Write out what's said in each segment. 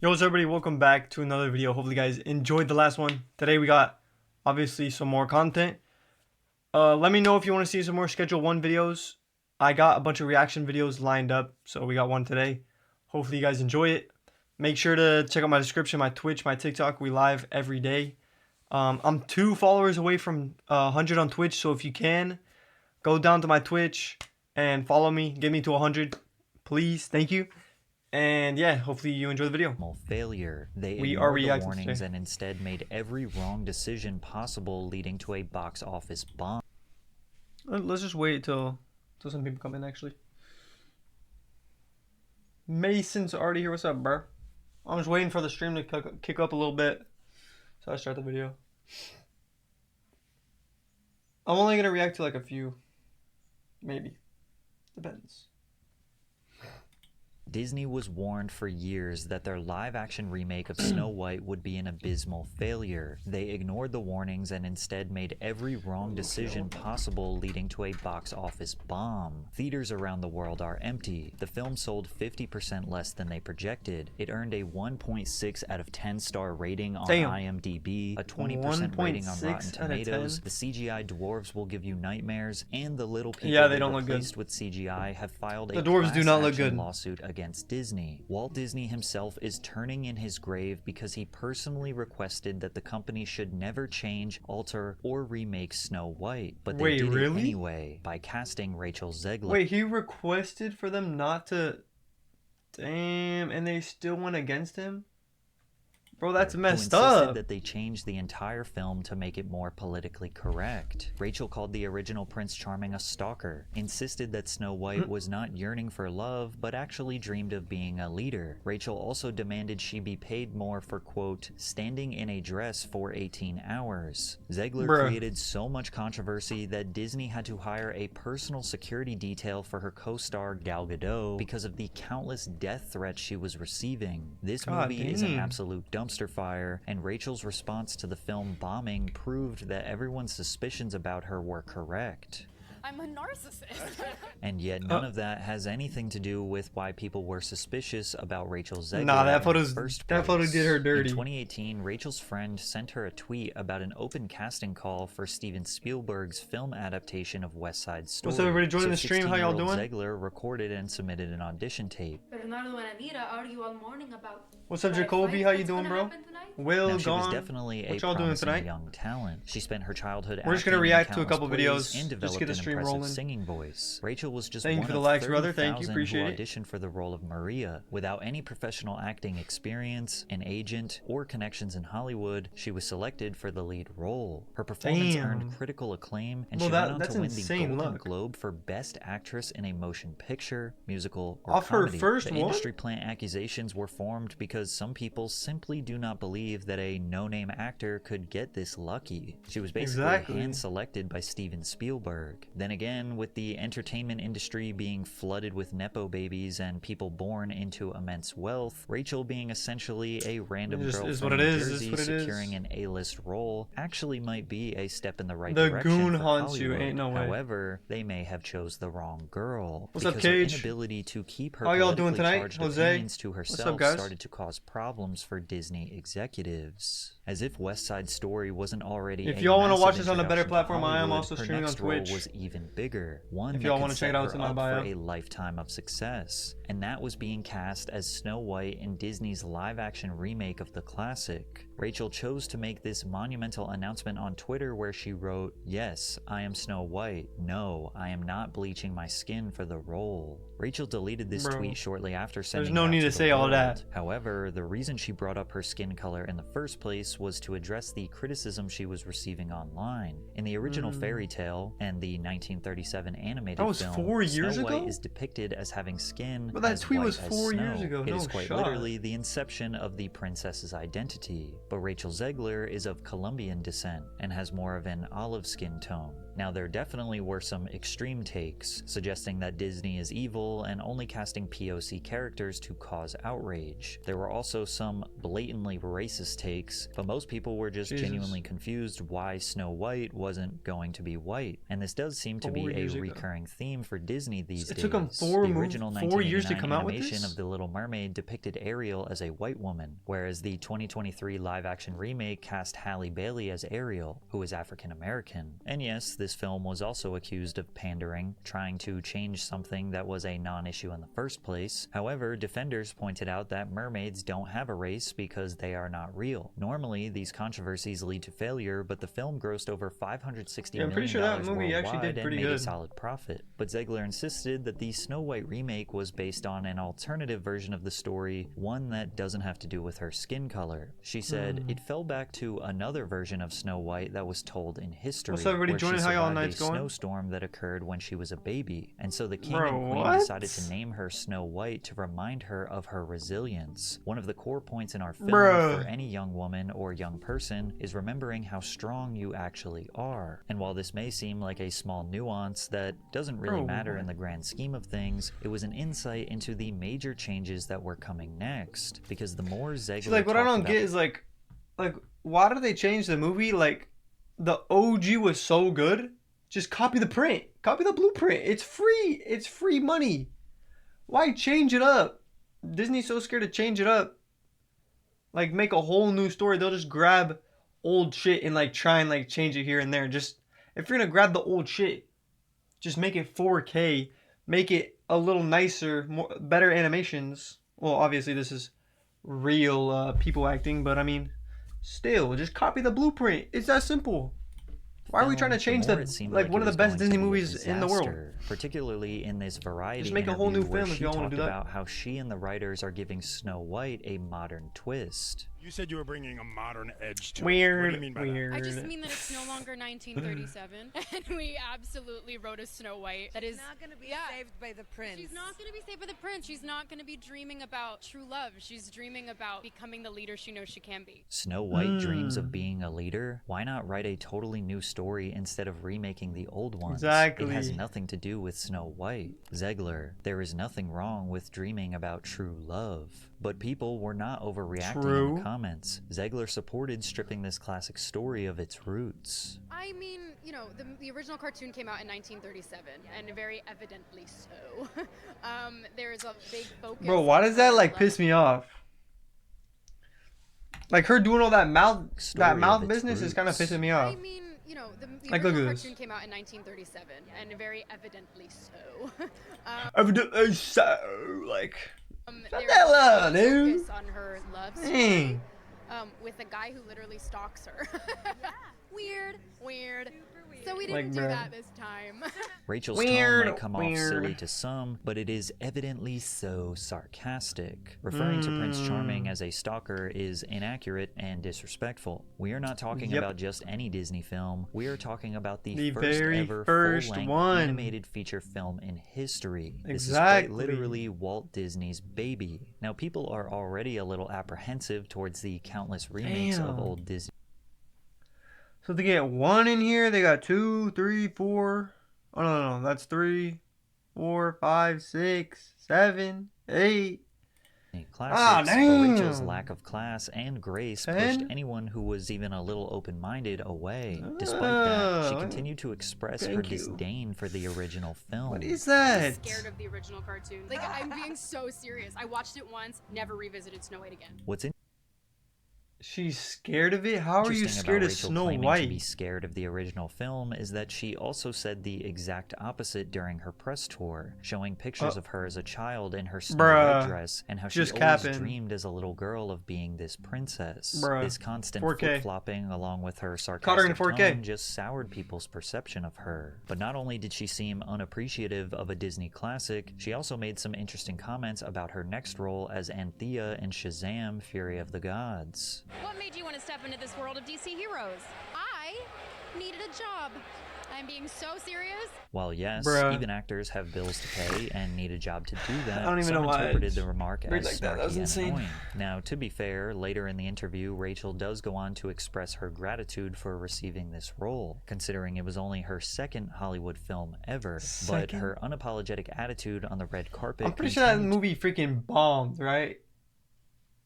Yo, what's up, everybody? Welcome back to another video. Hopefully you guys enjoyed the last one. Today we got obviously some more content. Let me know if you want to see some more Schedule 1 videos. I got a bunch of reaction videos lined up, so we got one today. Hopefully you guys enjoy it. Make sure to check out my description, my Twitch, my TikTok. We live every day. I'm 2 followers away from 100 on Twitch, so if you can, go down to my Twitch and follow me. Get me to 100, please. Thank you. And yeah, hopefully you enjoy the video. Failure. They We are ignored the reacting warnings today. and instead made every wrong decision possible, leading to a box office bomb. Let's just wait till some people come in. Actually, Mason's already here. What's up, bro? I'm just waiting for the stream to kick up a little bit, so I start the video. I'm only gonna react to like a few, maybe. Depends. Disney was warned for years that their live-action remake of Snow White would be an abysmal failure. They ignored the warnings and instead made every wrong decision possible, leading to a box office bomb. Theaters around the world are empty. The film sold 50% less than they projected. It earned a 1.6 out of 10 star rating on IMDb, a 20% rating on Rotten Tomatoes. The CGI dwarves will give you nightmares, and the little people they don't look good replaced with CGI have filed a The dwarves do not look good. lawsuit against Disney. Walt Disney himself is turning in his grave because he personally requested that the company should never change, alter, or remake Snow White. But they did it anyway by casting Rachel Zegler. Wait, he requested for them not to. Damn, and they still went against him? Bro, that's messed up. That they changed the entire film to make it more politically correct. Rachel called the original Prince Charming a stalker, insisted that Snow White was not yearning for love, but actually dreamed of being a leader. Rachel also demanded she be paid more for, quote, standing in a dress for 18 hours. Zegler created so much controversy that Disney had to hire a personal security detail for her co-star Gal Gadot because of the countless death threats she was receiving. This movie is an absolute dumpster fire, and Rachel's response to the film bombing proved that everyone's suspicions about her were correct. I'm a narcissist. And yet none of that has anything to do with why people were suspicious about Rachel Zegler. Nah, that photo did her dirty. In 2018, Rachel's friend sent her a tweet about an open casting call for Steven Spielberg's film adaptation of West Side Story. What's up, everybody joining the stream? How y'all doing? Zegler recorded and submitted an audition tape. Bernardo and Anita argue all morning about. What's up, Jacoby? How you doing, bro? Will she was definitely a promising young talent. She spent her childhood. We're just gonna react to a couple videos and just get the stream rolling. Singing voice. Rachel was just one of 30,000 who auditioned for the role of Maria. Without any professional acting experience, an agent, or connections in Hollywood, she was selected for the lead role. Her performance earned critical acclaim, and she went on to win the Golden Globe for Best Actress in a Motion Picture, Musical, or comedy. The industry plant accusations were formed because some people simply do not believe that a no-name actor could get this lucky. She was basically hand-selected by Steven Spielberg. Then again, with the entertainment industry being flooded with nepo babies and people born into immense wealth, Rachel being essentially a random girl from New Jersey securing an A-list role actually might be a step in the right direction. The goon haunts you, ain't no way. However, they may have chose the wrong girl. What's up, Cage? Her inability to keep her How y'all doing tonight? Jose? To herself started to cause problems for Disney executives. As if West Side Story wasn't already. If y'all want to watch this on a better platform, I am also streaming on Twitch. Was even bigger. One if y'all want to check it out, it's in my bio. For a lifetime of success, and that was being cast as Snow White in Disney's live-action remake of the classic. Rachel chose to make this monumental announcement on Twitter where she wrote, "Yes, I am Snow White. No, I am not bleaching my skin for the role." Rachel deleted this tweet shortly after sending it. There's no need to say all that. However, the reason she brought up her skin color in the first place was to address the criticism she was receiving online. In the original fairy tale and the 1937 animated film, 4 years Snow ago? White is depicted as having skin. But that tweet was 4 years ago. It is quite literally the inception of the princess's identity. But Rachel Zegler is of Colombian descent and has more of an olive skin tone. Now, there definitely were some extreme takes, suggesting that Disney is evil and only casting POC characters to cause outrage. There were also some blatantly racist takes, but most people were just genuinely confused why Snow White wasn't going to be white. And this does seem to be a recurring theme for Disney these days. It took them the original 4 years to come out with animation this? of The Little Mermaid depicted Ariel as a white woman, whereas the 2023 live-action remake cast Halle Bailey as Ariel, who is African American. And yes, this film was also accused of pandering, trying to change something that was a non-issue in the first place. However, defenders pointed out that mermaids don't have a race because they are not real. Normally, these controversies lead to failure, but the film grossed over $560 million I'm pretty sure that movie actually worldwide did pretty and made good. a solid profit. But Zegler insisted that the Snow White remake was based on an alternative version of the story, one that doesn't have to do with her skin color. She said it fell back to another version of Snow White that was told in history, What's up, everybody? where she Joining How Y'all survived a Night's going? snowstorm that occurred when she was a baby, and so the king Bro, and queen what? decided to name her Snow White to remind her of her resilience. One of the core points in our film Bruh. for any young woman or young person is remembering how strong you actually are. And while this may seem like a small nuance that doesn't really Bro, matter in the grand scheme of things, it was an insight into the major changes that were coming next. Because the more Zegler See, like, what I talked don't about get is like, why did they change the movie? Like, the OG was so good. Just copy the print. Copy the blueprint. It's free. It's free money. Why change it up? Disney's so scared to change it up. Like, make a whole new story. They'll just grab old shit and, like, try and, like, change it here and there. Just, if you're gonna grab the old shit, just make it 4K. Make it a little nicer, better animations. Well, obviously, this is real people acting, but I mean, still, just copy the blueprint. It's that simple. Why are we trying to change the more it seemed like like one it of the was best going Disney to be a movies in the world? disaster, particularly in this variety Just make a whole new interview where film if she y'all wanna talked do that. about how she and the writers are giving Snow White a modern twist. You said you were bringing a modern edge to it. Weird, What do you mean by weird. I just mean that it's no longer 1937, and we absolutely wrote a Snow White that is She's not going to be yeah. saved by the prince. She's not going to be saved by the prince. She's not going to be dreaming about true love. She's dreaming about becoming the leader she knows she can be. Snow White dreams of being a leader? Why not write a totally new story instead of remaking the old ones? Exactly. It has nothing to do with Snow White. Zegler, there is nothing wrong with dreaming about true love. But people were not overreacting in True. the comments. Zegler supported stripping this classic story of its roots. I mean, you know, the original cartoon came out in 1937, and very evidently so. There's a big focus. Bro, why does that on like love. piss me off? Like her doing all that mouth Story of its business is kind of roots. pissing me I off. mean, you know, the Like, look original at this. cartoon came out in 1937, and very evidently so. Evidently so, like, There's the hell a up, big dude. focus on her love story, dang. with a guy who literally stalks her. Weird. So we Like, didn't do bruh. that this time. Rachel's Weird, tone might come off weird. silly to some, but it is evidently so sarcastic. Referring to Prince Charming as a stalker is inaccurate and disrespectful. We are not talking Yep. about just any Disney film. We are talking about the The first very ever first full-length one. animated feature film in history. This is Exactly. quite literally Walt Disney's baby. Now, people are already a little apprehensive towards the countless remakes of Damn. old Disney So they get 1 in here. They got 2, 3, 4. Oh no, that's 3, 4, 5, 6, 7, 8. classics, but damn. Rachel's lack of class and grace pushed 10? anyone who was even a little open-minded away. Despite that, she Oh, continued to express her thank you. disdain for the original film. What is that? Scared of the original cartoon. Like, I'm being so serious. I watched it once, never revisited Snow White again. What's She's scared of it? How are you interesting scared about of Rachel Snow claiming to be White? scared of the original film is that she also said the exact opposite during her press tour, showing pictures of her as a child in her Snow Bruh. White dress and how she Just always capping. dreamed as a little girl of being this princess. Bruh. This constant 4K. flip-flopping along with her Caught her in sarcastic 4K. tone just soured people's perception of her. But not only did she seem unappreciative of a Disney classic, she also made some interesting comments about her next role as Anthea in Shazam! Fury of the Gods. What made you want to step into this world of DC heroes? I needed a job. I'm being so serious. While yes, Bruh. even actors have bills to pay and need a job to do that, I don't even some know why interpreted the remark as like that. That was snarky and insane. annoying. Now, to be fair, later in the interview, Rachel does go on to express her gratitude for receiving this role, considering it was only her second Hollywood film ever. But her unapologetic attitude on the red carpet. I'm pretty sure that movie freaking bombed, right?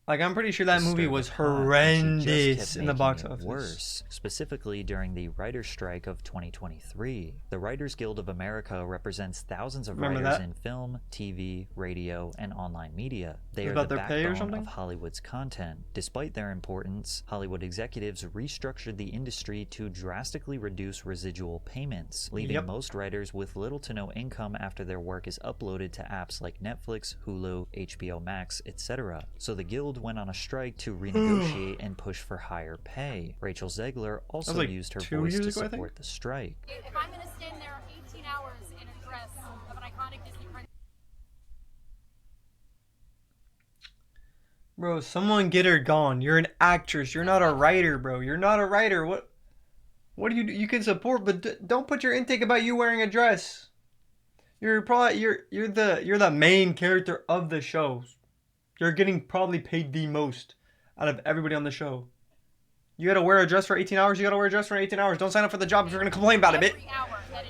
Like, I'm pretty sure that movie was horrendous in the box office. Worse, specifically during the writer's strike of 2023. The Writers Guild of America represents thousands of writers in film, TV, radio, and online media. They are the backbone of Hollywood's content. Despite their importance, Hollywood executives restructured the industry to drastically reduce residual payments, leaving most writers with little to no income after their work is uploaded to apps like Netflix, Hulu, HBO Max, etc. So the Guild went on a strike to renegotiate and push for higher pay. Rachel Zegler also used her voice to support the strike. If I'm going to stand there 18 hours in a dress of an iconic Disney princess. Bro, someone get her gone. You're an actress. You're not a writer, bro. You're not a writer. What do you do? You can support, but don't put your intake about you wearing a dress. You're probably you're the main character of the show. You're getting probably paid the most out of everybody on the show. You gotta wear a dress for 18 hours. You gotta wear a dress for 18 hours. Don't sign up for the job if you're gonna complain about it, bitch.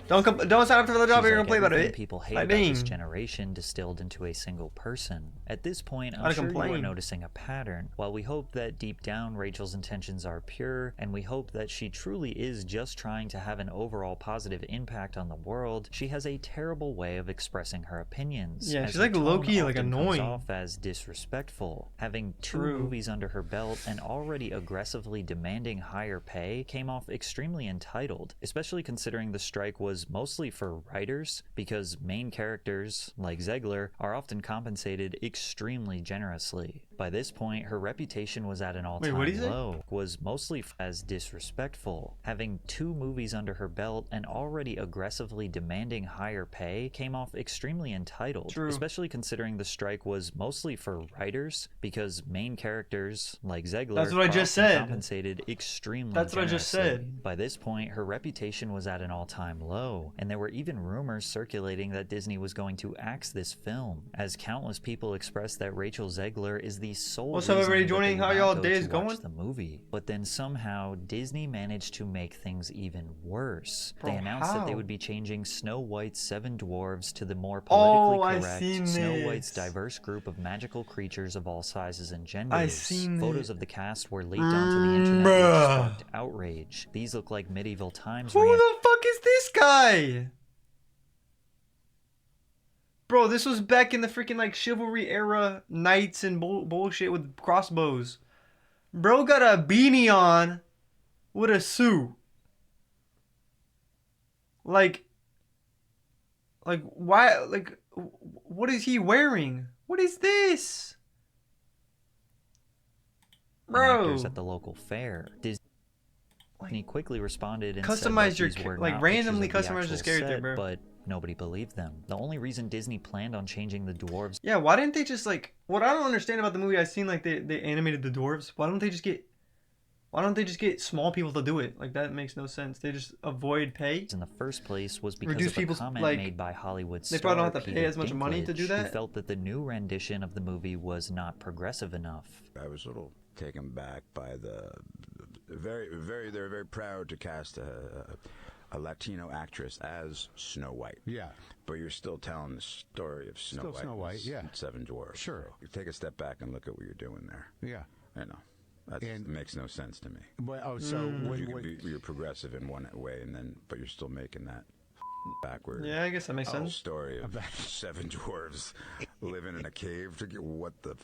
Don't sign up for the job if you're gonna complain about it. People hate about this generation distilled into a single person. At this point, I'm sure you are noticing a pattern. While we hope that deep down Rachel's intentions are pure, and we hope that she truly is just trying to have an overall positive impact on the world, she has a terrible way of expressing her opinions. Yeah, she's like low-key, like annoying. Comes off as disrespectful. Having 2 movies under her belt and already aggressively demanding higher pay came off extremely entitled, especially considering the strike was mostly for writers, because main characters, like Zegler, are often compensated extremely generously. By this point, her reputation was at an all-time low, was mostly as disrespectful. Having 2 movies under her belt and already aggressively demanding higher pay came off extremely entitled, especially considering the strike was mostly for writers, because main characters, like Zegler, are compensated extremely generously. By this point, her reputation was at an all-time low, and there were even rumors circulating that Disney was going to axe this film, as countless people expressed that Rachel Zegler is the sole reason everybody joining? How y'all days going? The movie. But then somehow Disney managed to make things even worse. They announced that they would be changing Snow White's 7 dwarves to the more politically correct Snow White's diverse group of magical creatures of all sizes and genders. Photos of the cast were leaked onto the internet, which sparked outrage. These look like medieval times. Who the fuck is this guy? Bro, this was back in the freaking like chivalry era, knights and bullshit with crossbows. Bro got a beanie on with a suit. Like why? Like, what is he wearing? What is this? Bro. Actors at the local fair. Disney quickly responded and customize said that your like randomly customize this character, bro. But nobody believed them. The only reason Disney planned on changing the dwarves. Yeah, why didn't they just like? What I don't understand about the movie, I've seen like they animated the dwarves. Why don't they just get small people to do it? Like, that makes no sense. They just avoid pay. In the first place was because of a comment made by Hollywood star they probably don't have to Peter pay as much money to do that. Who felt that the new rendition of the movie was not progressive enough. I was a little taken back by the they're very proud to cast a Latino actress as Snow White. Yeah. But you're still telling the story of Snow White. Yeah. 7 dwarfs. Sure. So you take a step back and look at what you're doing there. Yeah. I know. That makes no sense to me. Well, so you're progressive in one way, but you're still making that backward. Yeah, I guess that makes sense. Story of 7 dwarves living in a cave. What the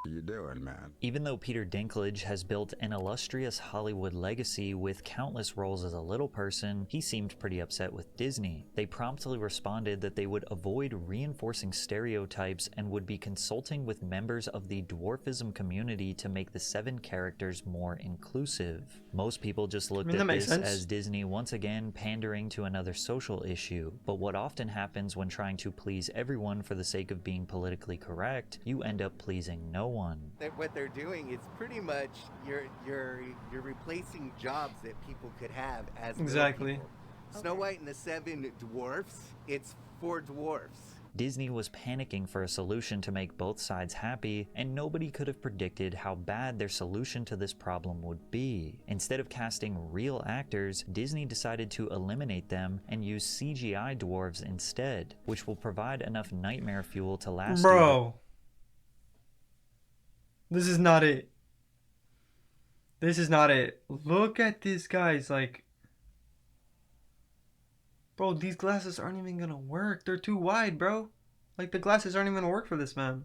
are you doing, man? Even though Peter Dinklage has built an illustrious Hollywood legacy with countless roles as a little person, he seemed pretty upset with Disney. They promptly responded that they would avoid reinforcing stereotypes and would be consulting with members of the dwarfism community to make the 7 characters more inclusive. Most people just looked at this as Disney once again pandering to another social issue, but what often happens when trying to please everyone for the sake of being politically correct, you end up pleasing no one. What they're doing is pretty much you're replacing jobs that people could have as exactly. Snow White and the Seven Dwarfs, it's for dwarfs. Disney was panicking for a solution to make both sides happy, and nobody could have predicted how bad their solution to this problem would be. Instead of casting real actors, Disney decided to eliminate them and use CGI dwarves instead, which will provide enough nightmare fuel to last. Bro, this is not it. This is not it. Look at this, guys. Like, bro, these glasses aren't even gonna work. They're too wide, bro. Like, the glasses aren't even gonna work for this man.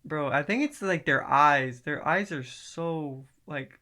Bro, I think it's like their eyes. Their eyes are so, like,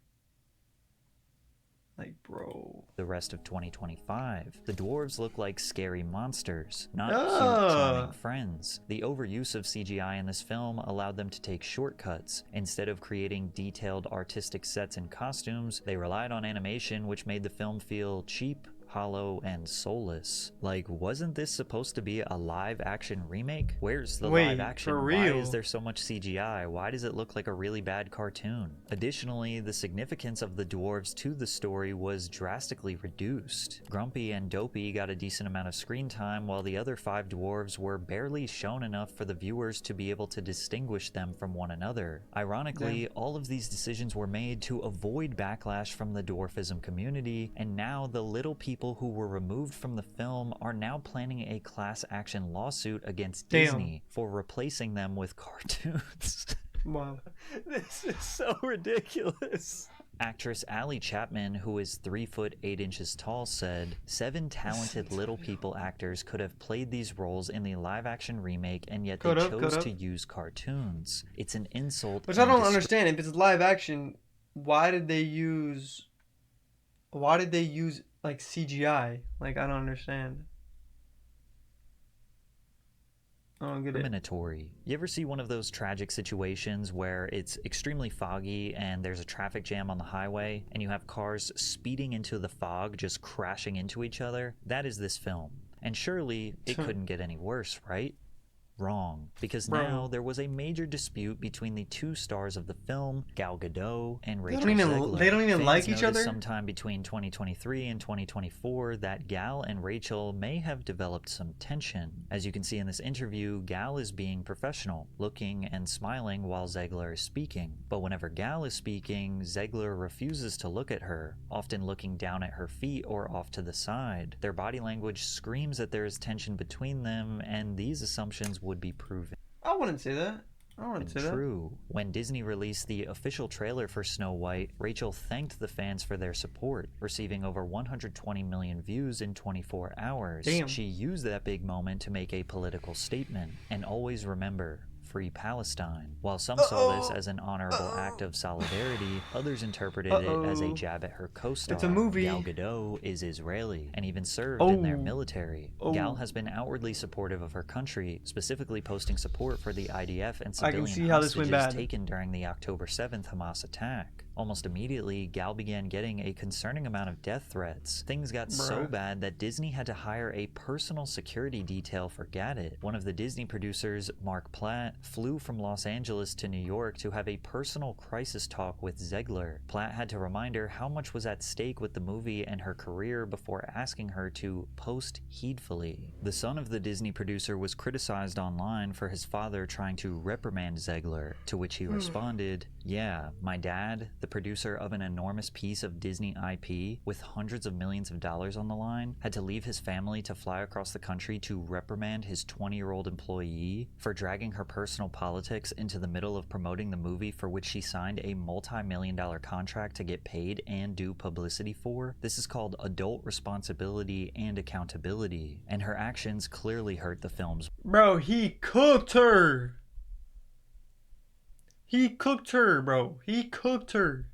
bro. The rest of 2025, the dwarves look like scary monsters, not cute, charming friends. The overuse of CGI in this film allowed them to take shortcuts. Instead of creating detailed artistic sets and costumes, they relied on animation, which made the film feel cheap, hollow, and soulless. Like, wasn't this supposed to be a live-action remake? Where's the live action? For real? Why is there so much CGI? Why does it look like a really bad cartoon? Additionally, the significance of the dwarves to the story was drastically reduced. Grumpy and Dopey got a decent amount of screen time, while the other 5 dwarves were barely shown enough for the viewers to be able to distinguish them from one another. Ironically, all of these decisions were made to avoid backlash from the dwarfism community, and now the little people who were removed from the film are now planning a class action lawsuit against Disney for replacing them with cartoons. Wow. This is so ridiculous. Actress Allie Chapman, who is 3 foot 8 inches tall, said, 7 talented little people actors could have played these roles in the live action remake, and yet they chose to use cartoons. It's an insult. Which I don't understand. If it's live action, why did they use like CGI? Like, I don't understand. I don't get it. Discriminatory. You ever see one of those tragic situations where it's extremely foggy and there's a traffic jam on the highway and you have cars speeding into the fog, just crashing into each other? That is this film. And surely it couldn't get any worse, right? Wrong, because now there was a major dispute between the 2 stars of the film, Gal Gadot and Rachel Zegler. They don't even like each other? Sometime between 2023 and 2024 that Gal and Rachel may have developed some tension. As you can see in this interview, Gal is being professional, looking and smiling while Zegler is speaking. But whenever Gal is speaking, Zegler refuses to look at her, often looking down at her feet or off to the side. Their body language screams that there is tension between them, and these assumptions would be proven. I wouldn't say that. I wouldn't say that. True. When Disney released the official trailer for Snow White, Rachel thanked the fans for their support, receiving over 120 million views in 24 hours. Damn. She used that big moment to make a political statement. And always remember, Free Palestine. While some saw this as an honorable act of solidarity, others interpreted it as a jab at her co-star. It's a movie. Gal Gadot is Israeli and even served in their military. Gal has been outwardly supportive of her country, specifically posting support for the IDF and civilian hostages taken during the October 7th Hamas attack. Almost immediately, Gal began getting a concerning amount of death threats. Things got so bad that Disney had to hire a personal security detail for Gadot. One of the Disney producers, Mark Platt, flew from Los Angeles to New York to have a personal crisis talk with Zegler. Platt had to remind her how much was at stake with the movie and her career before asking her to post heedfully. The son of the Disney producer was criticized online for his father trying to reprimand Zegler, to which he responded, "Yeah, my dad, the producer of an enormous piece of Disney IP with hundreds of millions of dollars on the line, had to leave his family to fly across the country to reprimand his 20-year-old employee for dragging her personal politics into the middle of promoting the movie for which she signed a multi-million-dollar contract to get paid and do publicity for. This is called adult responsibility and accountability, and her actions clearly hurt the film's." Bro, he cooked her. He cooked her, bro. He cooked her.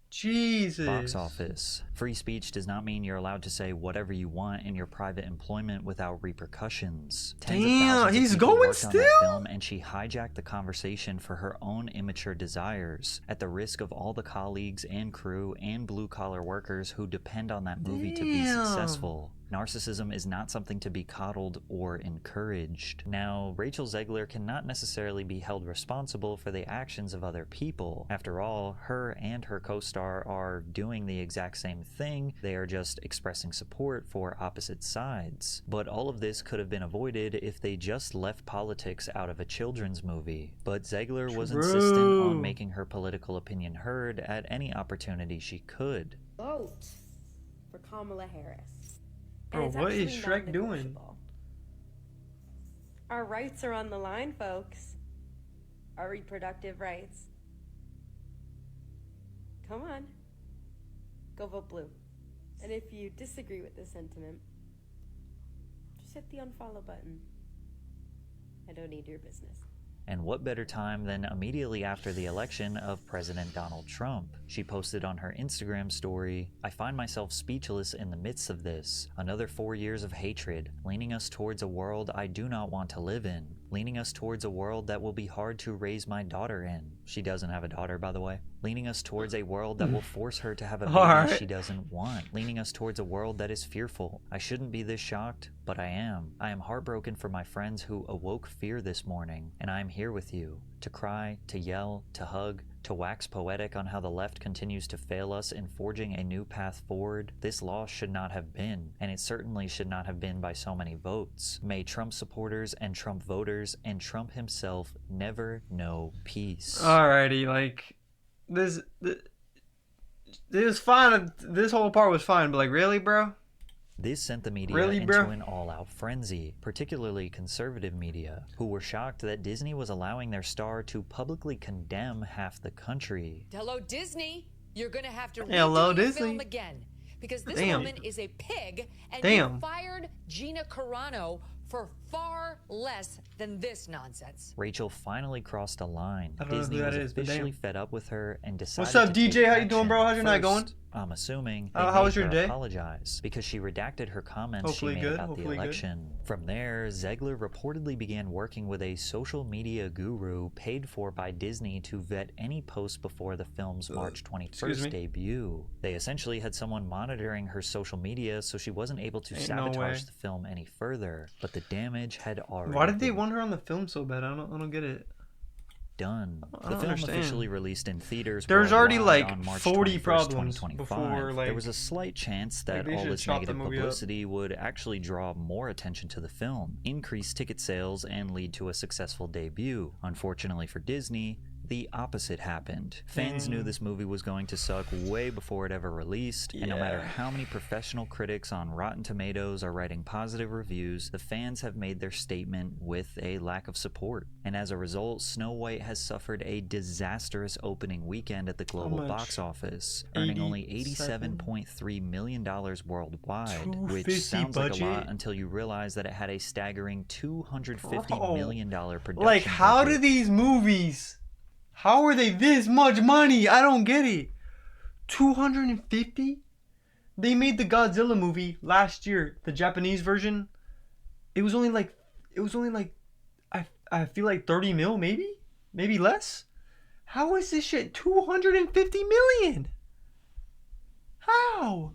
Jesus. Box office. Free speech does not mean you're allowed to say whatever you want in your private employment without repercussions. Damn, he's going still? On that film, and she hijacked the conversation for her own immature desires, at the risk of all the colleagues and crew and blue-collar workers who depend on that movie to be successful. Narcissism is not something to be coddled or encouraged. Now, Rachel Zegler cannot necessarily be held responsible for the actions of other people. After all, her and her co-star are doing the exact same thing. They are just expressing support for opposite sides. But all of this could have been avoided if they just left politics out of a children's movie. But Zegler was insistent on making her political opinion heard at any opportunity she could. Vote for Kamala Harris. Bro, what is Shrek doing? Our rights are on the line, folks. Our reproductive rights. Come on. Go vote blue. And if you disagree with this sentiment, just hit the unfollow button. I don't need your business. And what better time than immediately after the election of President Donald Trump? She posted on her Instagram story, "I find myself speechless in the midst of this. Another 4 years of hatred, leaning us towards a world I do not want to live in. Leaning us towards a world that will be hard to raise my daughter in." She doesn't have a daughter, by the way. "Leaning us towards a world that will force her to have a baby she doesn't want. Leaning us towards a world that is fearful. I shouldn't be this shocked, but I am. I am heartbroken for my friends who awoke fear this morning, and I am here with you. To cry, to yell, to hug, to wax poetic on how the left continues to fail us in forging a new path forward. This loss should not have been, and it certainly should not have been by so many votes. May Trump supporters and Trump voters and Trump himself never know peace." Alrighty, like, this is fine. This whole part was fine, but like, really, bro? This sent the media into an all-out frenzy, particularly conservative media, who were shocked that Disney was allowing their star to publicly condemn half the country. Hello, Disney. You're going to have to redo the film again, because this woman is a pig, and you fired Gina Carano for far less than this nonsense. Rachel finally crossed a line. Disney was officially fed up with her and decided What's up, DJ? How you doing, bro? How's your night going? I'm assuming how was your day? Apologize because she redacted her comments she made about the election. From there, Zegler reportedly began working with a social media guru paid for by Disney to vet any posts before the film's March 21st debut. They essentially had someone monitoring her social media so she wasn't able to sabotage the film any further. But the damage had already Why did they want her on the film so bad? I don't get it. Done. The film officially released in theaters. There's already like on March 40 problems 2025. before, like, there was a slight chance that all this negative publicity would actually draw more attention to the film, increase ticket sales, and lead to a successful debut. Unfortunately for Disney, the opposite happened. Fans knew this movie was going to suck way before it ever released, and no matter how many professional critics on Rotten Tomatoes are writing positive reviews, the fans have made their statement with a lack of support. And as a result, Snow White has suffered a disastrous opening weekend at the global box office, earning only $87.3 million worldwide, which sounds like a lot until you realize that it had a staggering $250 million production Like, how budget. do these movies... How are they this much money? I don't get it. 250? They made the Godzilla movie last year, the Japanese version. It was only like I feel like 30 mil, maybe less. How is this shit 250 million? How?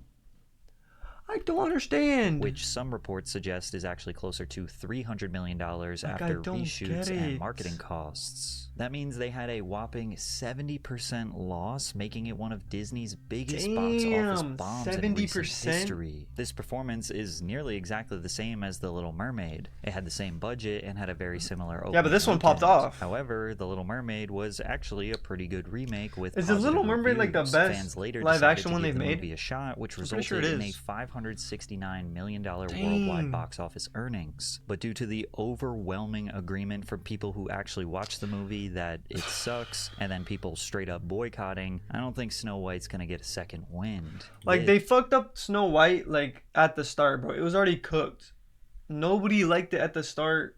I don't understand. Which some reports suggest is actually closer to $300 million after reshoots and marketing costs. That means they had a whopping 70% loss, making it one of Disney's biggest box office bombs in recent history. This performance is nearly exactly the same as The Little Mermaid. It had the same budget and had a very similar opening. Yeah, but this one popped off. However, The Little Mermaid was actually a pretty good remake with Is The Little Mermaid like the best Fans later live action one they've made? Movie a shot, which resulted in a $569 million worldwide box office earnings. But due to the overwhelming agreement from people who actually watched the movie that it sucks, and then people straight up boycotting, I don't think Snow White's gonna get a second wind. Like, they fucked up Snow White, like, at the start, bro. It was already cooked. Nobody liked it at the start.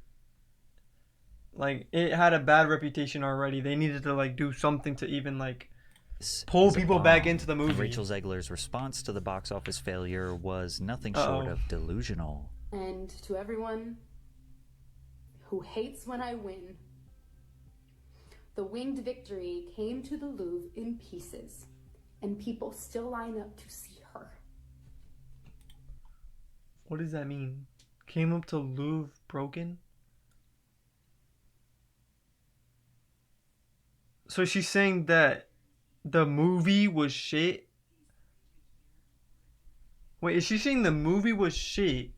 Like, it had a bad reputation already. They needed to, like, do something to even, like, pull people back into the movie. And Rachel Zegler's response to the box office failure was nothing short of delusional. And to everyone who hates when I win, the winged victory came to the Louvre in pieces, and people still line up to see her. What does that mean? Came up to Louvre broken? So she's saying that the movie was shit? Wait, is she saying the movie was shit?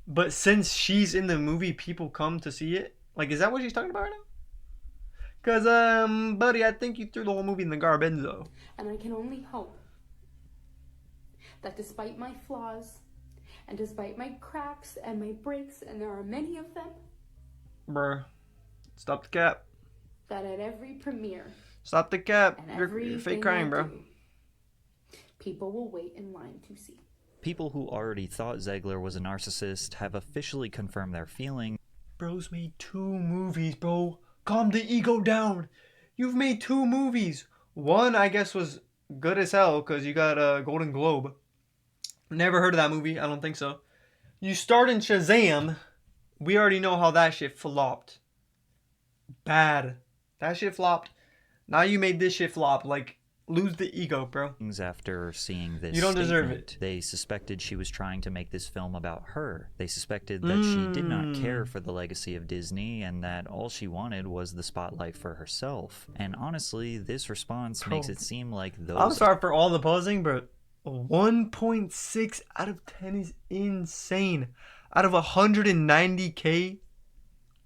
But since she's in the movie, people come to see it? Like, is that what she's talking about right now? Cause, buddy, I think you threw the whole movie in the garbage, though. And I can only hope that despite my flaws, and despite my cracks and my breaks, and there are many of them, Bruh. Stop the cap. that at every premiere, Stop the cap. and You're fake crying, bro. people will wait in line to see. People who already thought Zegler was a narcissist have officially confirmed their feelings. Bro's made 2 movies, bro. Calm the ego down. You've made 2 movies. One, I guess, was good as hell because you got a Golden Globe. Never heard of that movie. I don't think so. You starred in Shazam. We already know how that shit flopped. Bad. That shit flopped. Now you made this shit flop. Like, lose the ego, bro. After seeing this You don't deserve statement, it. they suspected she was trying to make this film about her. They suspected that she did not care for the legacy of Disney and that all she wanted was the spotlight for herself. And honestly, this response makes it seem like those... I'm sorry for all the pausing, but 1.6 out of 10 is insane. Out of 190K,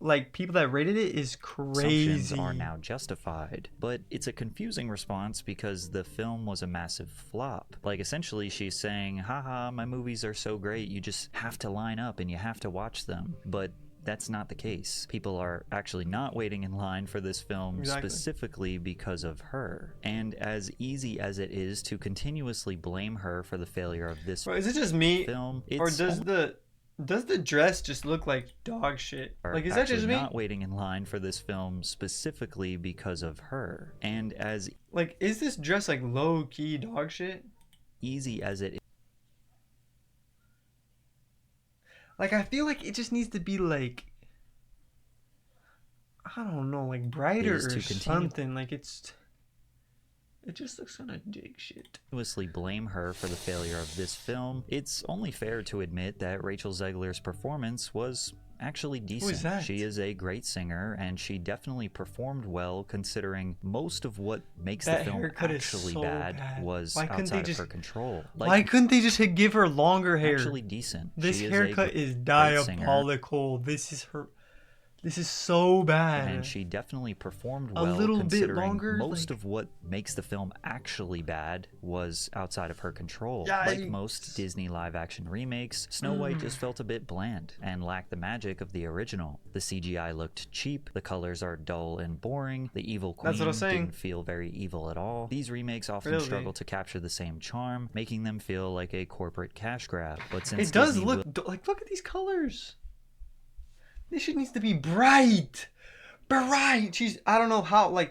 like, people that rated it is crazy. Assumptions are now justified, but it's a confusing response because the film was a massive flop. Like, essentially she's saying, haha, my movies are so great, you just have to line up and you have to watch them. But that's not the case. People are actually not waiting in line for this film specifically because of her. And as easy as it is to continuously blame her for the failure of this Bro, is it just me? film, Or does the dress just look like dog shit? Like, is that just me? Not waiting in line for this film specifically because of her. And as like, is this dress like low key dog shit? Easy as it is. Like, I feel like it just needs to be like, I don't know, like brighter or something. Like, it just looks kind of dick shit. Continuously blame her for the failure of this film. It's only fair to admit that Rachel Zegler's performance was actually decent. Who is that? She is a great singer, and she definitely performed well considering most of what makes the film actually bad was outside of her control. Like, why couldn't they just give her longer hair? Actually decent. This haircut is diabolical. This is so bad. And she definitely performed well considering most of what makes the film actually bad was outside of her control. Like most Disney live-action remakes, Snow White just felt a bit bland and lacked the magic of the original. The CGI looked cheap, the colors are dull and boring, the evil queen didn't feel very evil at all. These remakes often struggle to capture the same charm, making them feel like a corporate cash grab. But since it does look at these colors. This shit needs to be bright. She's, I don't know how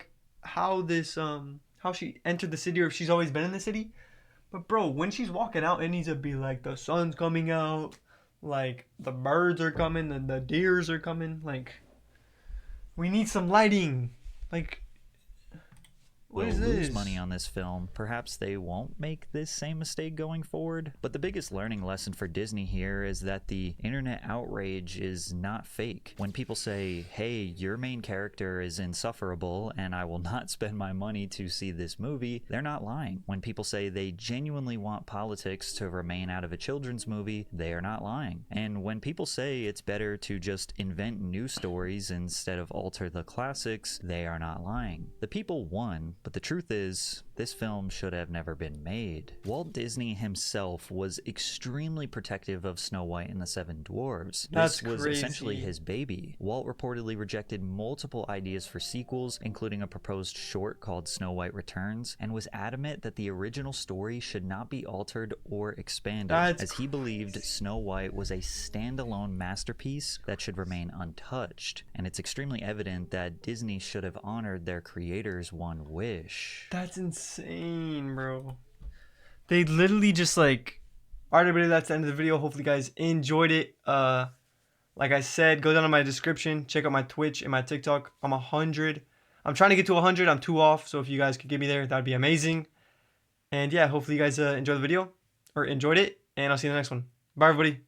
she entered the city or if she's always been in the city. But bro, when she's walking out, it needs to be like the sun's coming out, like the birds are coming and the deers are coming. Like, we need some lighting. Like, what is this? Lose money on this film. Perhaps they won't make this same mistake going forward. But the biggest learning lesson for Disney here is that the internet outrage is not fake. When people say, hey, your main character is insufferable and I will not spend my money to see this movie, they're not lying. When people say they genuinely want politics to remain out of a children's movie, they are not lying. And when people say it's better to just invent new stories instead of alter the classics, they are not lying. The people won. But the truth is, this film should have never been made. Walt Disney himself was extremely protective of Snow White and the Seven Dwarfs. This was essentially his baby. Walt reportedly rejected multiple ideas for sequels, including a proposed short called Snow White Returns, and was adamant that the original story should not be altered or expanded, as he believed Snow White was a standalone masterpiece that should remain untouched. And it's extremely evident that Disney should have honored their creator's one wish. That's insane, bro. They literally just like... Alright, everybody, that's the end of the video. Hopefully you guys enjoyed it. Like I said, go down in my description. Check out my Twitch and my TikTok. I'm 100. I'm trying to get to 100. I'm 2 off. So if you guys could get me there, that'd be amazing. And yeah, hopefully you guys enjoyed the video. Or enjoyed it. And I'll see you in the next one. Bye, everybody.